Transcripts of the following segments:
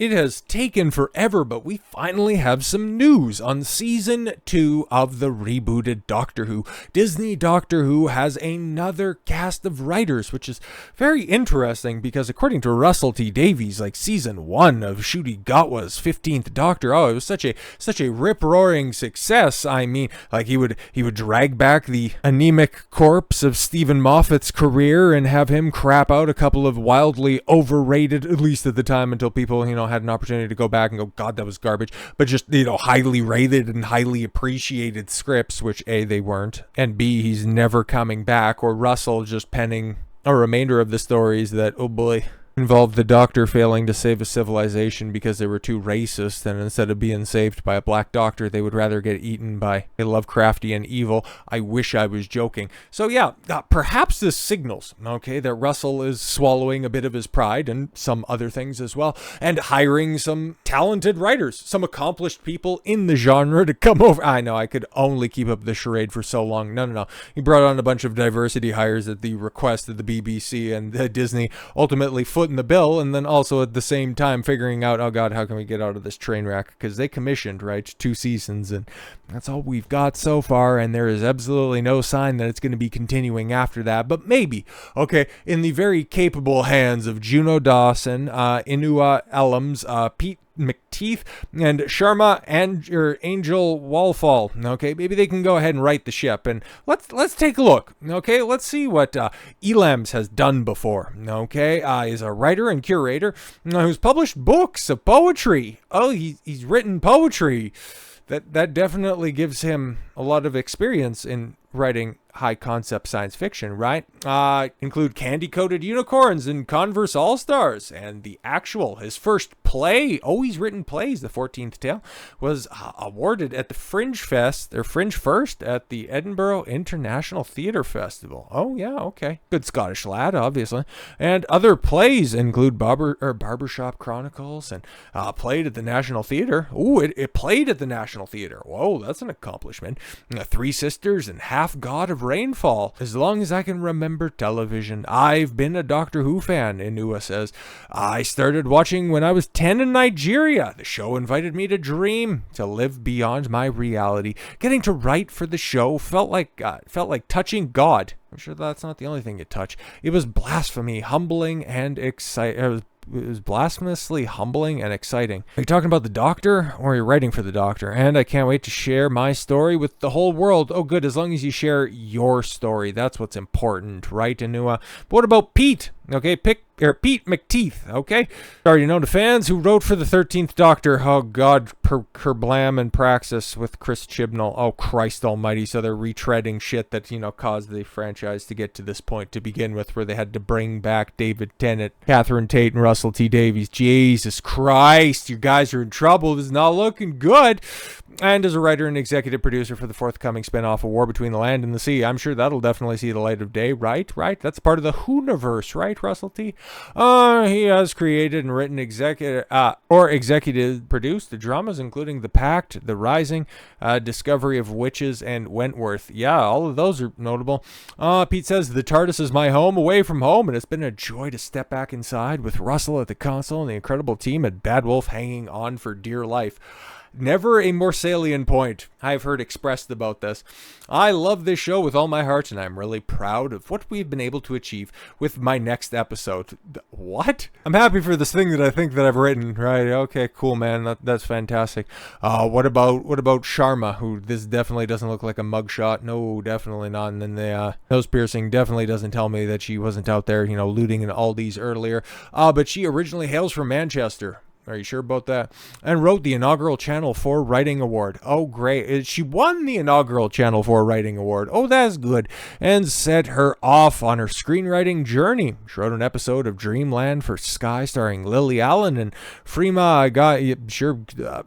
It has taken forever, but we finally have some news on season 2 of the rebooted Doctor Who. Disney Doctor Who has another cast of writers, which is very interesting because according to Russell T Davies, like season 1 of Ncuti Gatwa's 15th Doctor, it was such a rip-roaring success. I mean, like he would drag back the anemic corpse of Stephen Moffat's career and have him crap out a couple of wildly overrated, at least at the time, until people, had an opportunity to go back and go, God, that was garbage, but just, highly rated and highly appreciated scripts, which A, they weren't, and B, he's never coming back, or Russell just penning a remainder of the stories that, oh boy, involved the Doctor failing to save a civilization because they were too racist, and instead of being saved by a black doctor, they would rather get eaten by a Lovecraftian evil. I wish I was joking. So yeah, perhaps this signals, that Russell is swallowing a bit of his pride and some other things as well, and hiring some talented writers, some accomplished people in the genre to come over. I know, I could only keep up the charade for so long. No. He brought on a bunch of diversity hires at the request of the BBC and Disney, ultimately footing the bill, and then also at the same time figuring out, oh God, how can we get out of this train wreck? Because they commissioned, 2 seasons, and that's all we've got so far, and there is absolutely no sign that it's going to be continuing after that, but maybe, in the very capable hands of Juno Dawson, Inua Ellams, Pete McTeeth, and Sharma and Angel Walfall. Maybe they can go ahead and right the ship, and let's take a look. Let's see what Elams has done before. He's a writer and curator who's published books of poetry. Oh, he's written poetry. That definitely gives him a lot of experience in writing high concept science fiction, right? Include Candy Coated Unicorns and Converse All Stars, and his first play. Oh, he's written plays. The 14th Tale was awarded at the Fringe First at the Edinburgh International Theatre Festival. Oh yeah, okay. Good Scottish lad, obviously. And other plays include Barbershop Chronicles, and played at the National Theatre. Ooh, it played at the National Theatre. Whoa, that's an accomplishment. Three Sisters and Half God of Rainfall. As long as I can remember television, I've been a Doctor Who fan, Inua says. I started watching when I was 10 in Nigeria. The show invited me to dream, to live beyond my reality. Getting to write for the show felt like touching God. I'm sure that's not the only thing you touch. It was blasphemy, humbling, and exciting. It was blasphemously humbling and exciting. Are you talking about the Doctor, or are you writing for the Doctor? And I can't wait to share my story with the whole world. Oh, good, as long as you share your story. That's what's important, right, Inua? But what about Pete? Pete McTeeth, Already known to fans who wrote for the 13th Doctor. Oh, God, Kerblam and Praxis with Chris Chibnall. Oh, Christ almighty. So they're retreading shit that, caused the franchise to get to this point to begin with, where they had to bring back David Tennant, Catherine Tate, and Russell T Davies. Jesus Christ, you guys are in trouble. This is not looking good. And as a writer and executive producer for the forthcoming spin-off of War Between the Land and the Sea, I'm sure that'll definitely see the light of day, right? That's part of the Whoniverse, right, Russell T? He has created and written executive produced the dramas including The Pact, The Rising, Discovery of Witches, and Wentworth. Yeah, all of those are notable. Pete says, the TARDIS is my home away from home, and it's been a joy to step back inside with Russell at the console and the incredible team at Bad Wolf hanging on for dear life. Never a more salient point I've heard expressed about this. I love this show with all my heart, and I'm really proud of what we've been able to achieve with my next episode. What? I'm happy for this thing that I think that I've written, right? Okay, cool, man. That's fantastic. What about Sharma, who this definitely doesn't look like a mugshot? No, definitely not. And then the nose piercing definitely doesn't tell me that she wasn't out there, looting in Aldi's earlier. But she originally hails from Manchester. Are you sure about that? And wrote the inaugural Channel 4 Writing Award. Oh, great. She won the inaugural Channel 4 Writing Award. Oh, that's good. And set her off on her screenwriting journey. She wrote an episode of Dreamland for Sky starring Lily Allen and Freema.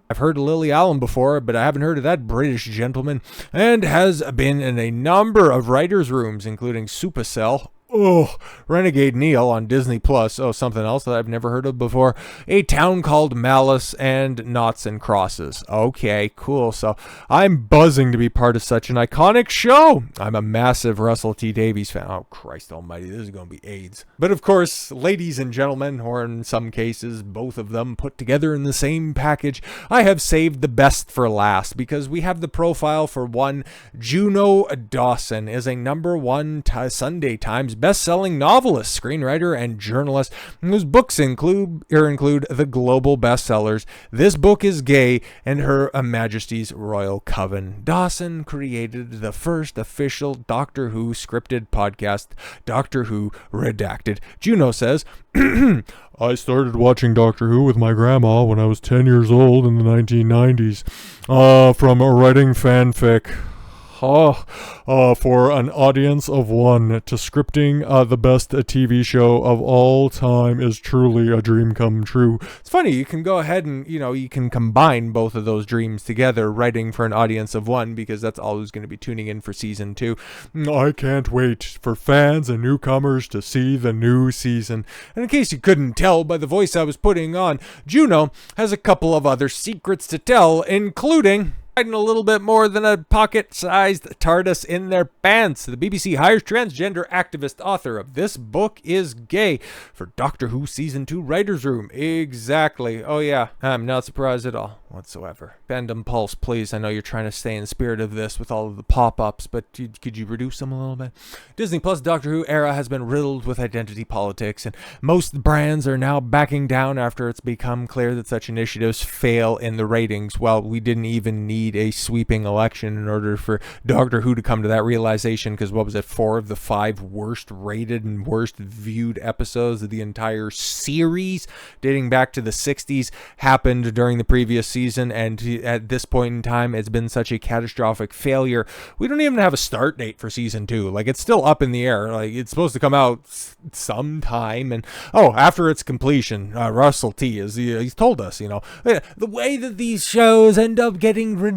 I've heard of Lily Allen before, but I haven't heard of that British gentleman. And has been in a number of writers' rooms, including Supercell. Oh, Renegade Neil on Disney Plus. Oh, something else that I've never heard of before. A Town Called Malice and Knots and Crosses. Okay, cool. So I'm buzzing to be part of such an iconic show. I'm a massive Russell T Davies fan. Oh, Christ almighty, this is going to be AIDS. But of course, ladies and gentlemen, or in some cases, both of them put together in the same package, I have saved the best for last because we have the profile for one. Juno Dawson is a #1 Sunday Times best-selling novelist, screenwriter, and journalist whose books include the global bestsellers This Book is Gay and Her Majesty's Royal Coven. Dawson created the first official Doctor Who scripted podcast, Doctor Who Redacted. Juno says, I started watching Doctor Who with my grandma when I was 10 years old in the 1990s, from writing fanfic. For an audience of one to scripting the best TV show of all time is truly a dream come true. It's funny, you can go ahead and, you can combine both of those dreams together, writing for an audience of one, because that's all who's going to be tuning in for season 2. I can't wait for fans and newcomers to see the new season. And in case you couldn't tell by the voice I was putting on, Juno has a couple of other secrets to tell, including hiding a little bit more than a pocket-sized TARDIS in their pants. The BBC hires transgender activist author of This Book is Gay for Doctor Who Season 2 Writer's Room. Exactly. Oh yeah, I'm not surprised at all whatsoever. Fandom Pulse, please. I know you're trying to stay in the spirit of this with all of the pop-ups, but could you reduce them a little bit? Disney Plus Doctor Who era has been riddled with identity politics, and most brands are now backing down after it's become clear that such initiatives fail in the ratings. Well, we didn't even need a sweeping election in order for Doctor Who to come to that realization, because what was it, 4 of the 5 worst rated and worst viewed episodes of the entire series dating back to the 60s happened during the previous season, and at this point in time it's been such a catastrophic failure. We don't even have a start date for season 2. Like, it's still up in the air. Like, it's supposed to come out sometime, and after its completion, Russell T he's told us, the way that these shows end up getting renewed,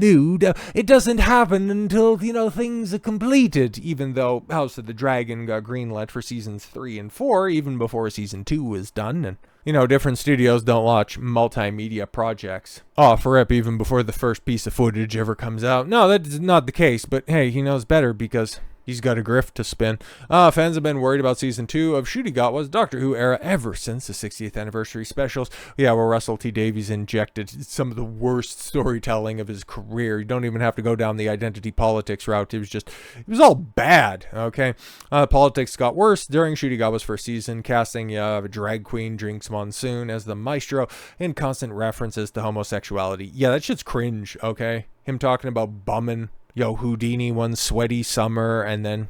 it doesn't happen until things are completed, even though House of the Dragon got greenlit for seasons 3 and 4 even before season 2 was done. And different studios don't launch multimedia projects off rip even before the first piece of footage ever comes out. No, that is not the case, but hey, he knows better because he's got a grift to spin. Fans have been worried about season 2 of Ncuti Gatwa's Doctor Who era ever since the 60th anniversary specials. Yeah, where Russell T Davies injected some of the worst storytelling of his career. You don't even have to go down the identity politics route. It was all bad, okay? Politics got worse during Ncuti Gatwa's first season, casting a drag queen, Drinks Monsoon, as the maestro, and constant references to homosexuality. Yeah, that shit's cringe, okay? Him talking about bumming. Houdini one sweaty summer, and then,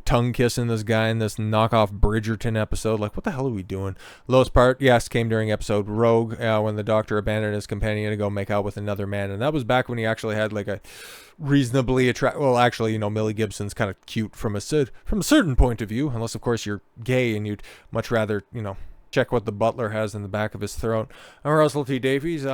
tongue kissing this guy in this knockoff Bridgerton episode. Like, what the hell are we doing? Lowest part, yes, came during episode Rogue, when the Doctor abandoned his companion to go make out with another man. And that was back when he actually had, like, a reasonably well, actually, Millie Gibson's kind of cute from a certain point of view, unless, of course, you're gay and you'd much rather, check what the butler has in the back of his throat. Russell T Davies,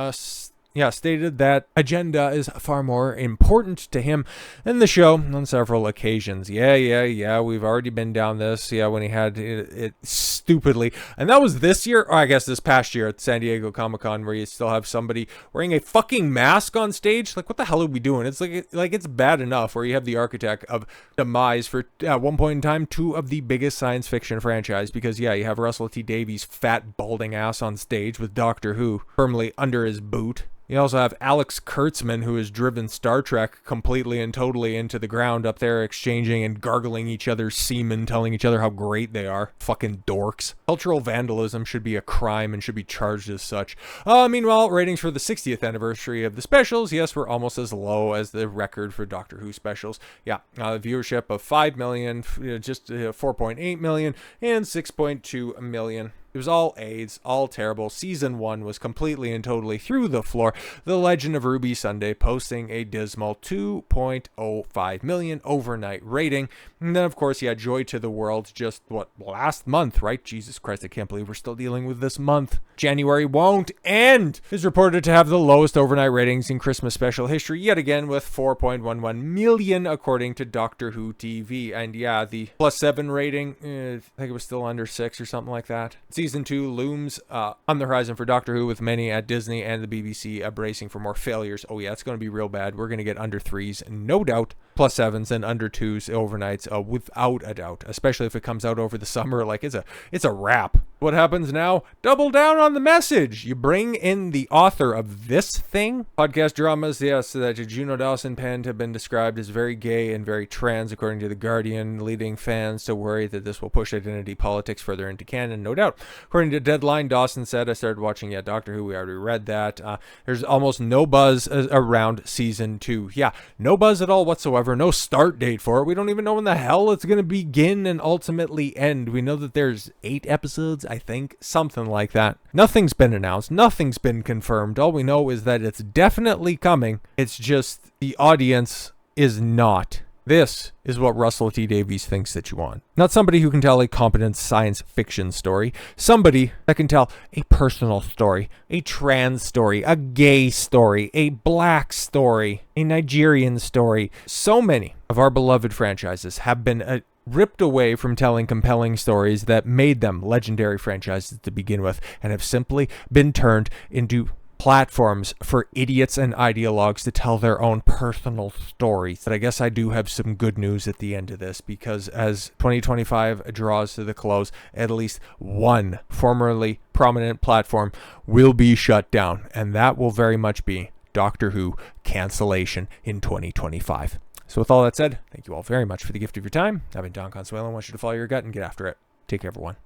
stated that agenda is far more important to him than the show on several occasions. Yeah, we've already been down this. Yeah, when he had it stupidly. And that was this year, or I guess this past year at San Diego Comic-Con, where you still have somebody wearing a fucking mask on stage. Like, what the hell are we doing? It's like it's bad enough where you have the architect of demise for, at one point in time, 2 of the biggest science fiction franchise, because, you have Russell T Davies' fat, balding ass on stage with Doctor Who firmly under his boot. You also have Alex Kurtzman, who has driven Star Trek completely and totally into the ground, up there exchanging and gargling each other's semen, telling each other how great they are. Fucking dorks. Cultural vandalism should be a crime and should be charged as such. Meanwhile, ratings for the 60th anniversary of the specials, yes, were almost as low as the record for Doctor Who specials. Viewership of 5 million, just 4.8 million, and 6.2 million. It was all AIDS, all terrible. Season 1 was completely and totally through the floor. The Legend of Ruby Sunday posting a dismal 2.05 million overnight rating. And then, of course, you had Joy to the World just, last month, right? Jesus Christ, I can't believe we're still dealing with this month. January won't end. Is reported to have the lowest overnight ratings in Christmas special history, yet again with 4.11 million, according to Doctor Who TV. And yeah, the +7 rating, I think it was still under 6 or something like that. Season 2 looms on the horizon for Doctor Who, with many at Disney and the BBC bracing for more failures. Oh yeah, it's going to be real bad. We're going to get under 3s, no doubt. +7s and under 2s overnights, without a doubt. Especially if it comes out over the summer, like it's a wrap. What happens now? Double down on the message. You bring in the author of this thing. Podcast dramas, yes, that Juno Dawson penned have been described as very gay and very trans, according to The Guardian, leading fans to worry that this will push identity politics further into canon, no doubt. According to Deadline, Dawson said, I started watching Doctor Who. We already read that. There's almost no buzz around season 2. Yeah, no buzz at all whatsoever. No start date for it. We don't even know when the hell it's going to begin and ultimately end. We know that there's 8 episodes, I think, something like that. Nothing's been announced. Nothing's been confirmed. All we know is that it's definitely coming. It's just the audience is not. This is what Russell T Davies thinks that you want. Not somebody who can tell a competent science fiction story. Somebody that can tell a personal story, a trans story, a gay story, a black story, a Nigerian story. So many of our beloved franchises have been ripped away from telling compelling stories that made them legendary franchises to begin with, and have simply been turned into platforms for idiots and ideologues to tell their own personal stories. But I guess I do have some good news at the end of this, because as 2025 draws to the close, at least one formerly prominent platform will be shut down, and that will very much be Doctor Who cancellation in 2025. So with all that said, thank you all very much for the gift of your time. I've been Don Consuelo. I want you to follow your gut and get after it. Take care, everyone.